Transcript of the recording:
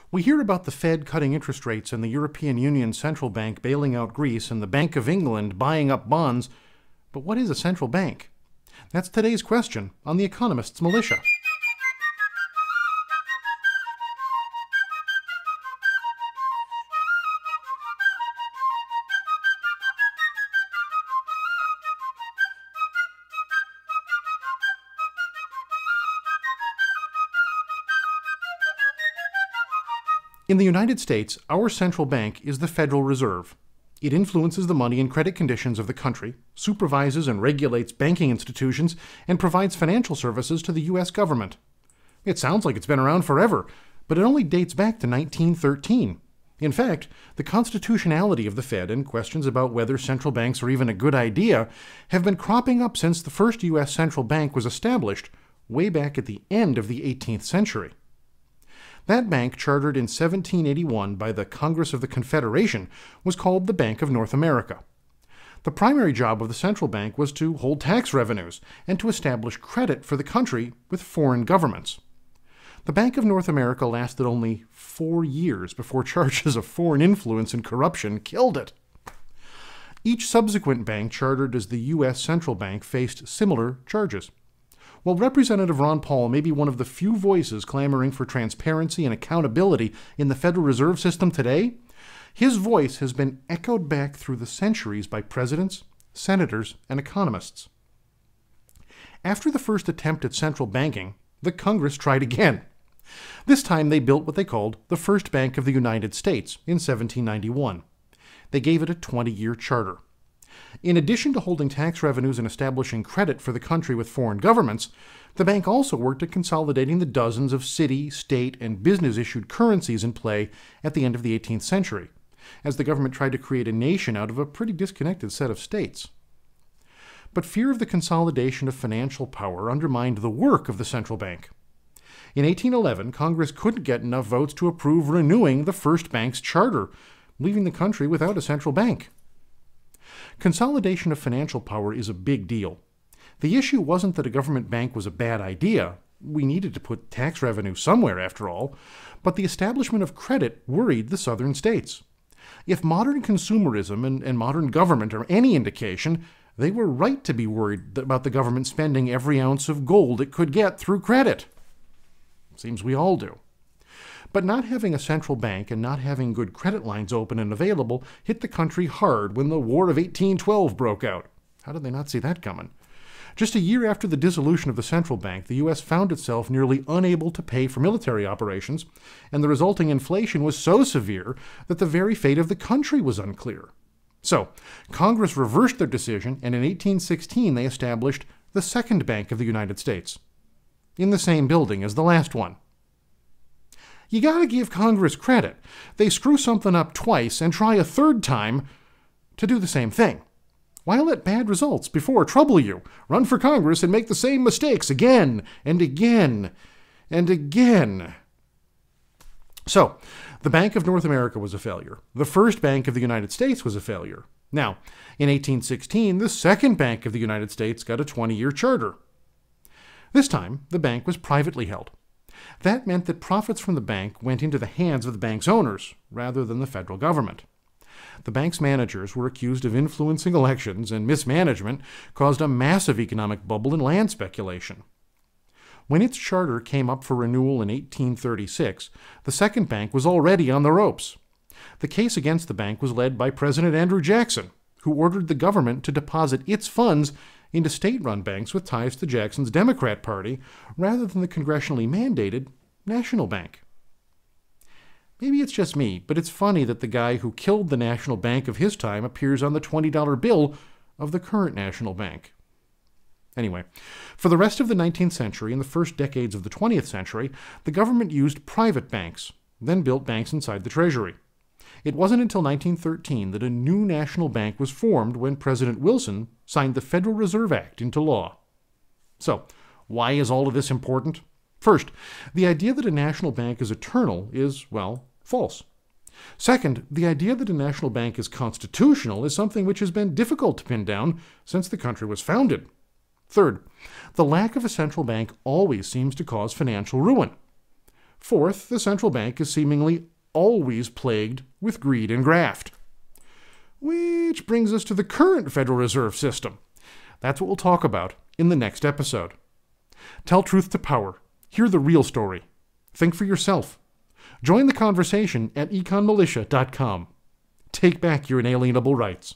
We hear about the Fed cutting interest rates and the European Union Central Bank bailing out Greece and the Bank of England buying up bonds. But what is a central bank? That's today's question on The Economist's Militia. In the United States, our central bank is the Federal Reserve. It influences the money and credit conditions of the country, supervises and regulates banking institutions, and provides financial services to the U.S. government. It sounds like it's been around forever, but it only dates back to 1913. In fact, the constitutionality of the Fed and questions about whether central banks are even a good idea have been cropping up since the first U.S. central bank was established, way back at the end of the 18th century. That bank, chartered in 1781 by the Congress of the Confederation, was called the Bank of North America. The primary job of the central bank was to hold tax revenues and to establish credit for the country with foreign governments. The Bank of North America lasted only 4 years before charges of foreign influence and corruption killed it. Each subsequent bank chartered as the U.S. Central Bank faced similar charges. While Representative Ron Paul may be one of the few voices clamoring for transparency and accountability in the Federal Reserve System today, his voice has been echoed back through the centuries by presidents, senators, and economists. After the first attempt at central banking, the Congress tried again. This time they built what they called the First Bank of the United States in 1791. They gave it a 20-year charter. In addition to holding tax revenues and establishing credit for the country with foreign governments, the bank also worked at consolidating the dozens of city, state, and business-issued currencies in play at the end of the 18th century, as the government tried to create a nation out of a pretty disconnected set of states. But fear of the consolidation of financial power undermined the work of the central bank. In 1811, Congress couldn't get enough votes to approve renewing the first bank's charter, leaving the country without a central bank. Consolidation of financial power is a big deal. The issue wasn't that a government bank was a bad idea. We needed to put tax revenue somewhere, after all. But the establishment of credit worried the southern states. If modern consumerism and modern government are any indication, they were right to be worried about the government spending every ounce of gold it could get through credit. Seems we all do. But not having a central bank and not having good credit lines open and available hit the country hard when the War of 1812 broke out. How did they not see that coming? Just a year after the dissolution of the central bank, the U.S. found itself nearly unable to pay for military operations, and the resulting inflation was so severe that the very fate of the country was unclear. So, Congress reversed their decision, and in 1816 they established the Second Bank of the United States, in the same building as the last one. You gotta give Congress credit. They screw something up twice and try a third time to do the same thing. Why let bad results before trouble you? Run for Congress and make the same mistakes again and again and again. So, the Bank of North America was a failure. The First Bank of the United States was a failure. Now, in 1816, the Second Bank of the United States got a 20-year charter. This time, the bank was privately held. That meant that profits from the bank went into the hands of the bank's owners, rather than the federal government. The bank's managers were accused of influencing elections, and mismanagement caused a massive economic bubble and land speculation. When its charter came up for renewal in 1836, the second bank was already on the ropes. The case against the bank was led by President Andrew Jackson, who ordered the government to deposit its funds into state-run banks with ties to Jackson's Democrat Party, rather than the congressionally mandated National Bank. Maybe it's just me, but it's funny that the guy who killed the National Bank of his time appears on the $20 bill of the current National Bank. Anyway, for the rest of the 19th century and the first decades of the 20th century, the government used private banks, then built banks inside the Treasury. It wasn't until 1913 that a new national bank was formed when President Wilson signed the Federal Reserve Act into law. So, why is all of this important? First, the idea that a national bank is eternal is, well, false. Second, the idea that a national bank is constitutional is something which has been difficult to pin down since the country was founded. Third, the lack of a central bank always seems to cause financial ruin. Fourth, the central bank is seemingly always plagued with greed and graft. Which brings us to the current Federal Reserve System. That's what we'll talk about in the next episode. Tell truth to power. Hear the real story. Think for yourself. Join the conversation at econmilitia.com. Take back your inalienable rights.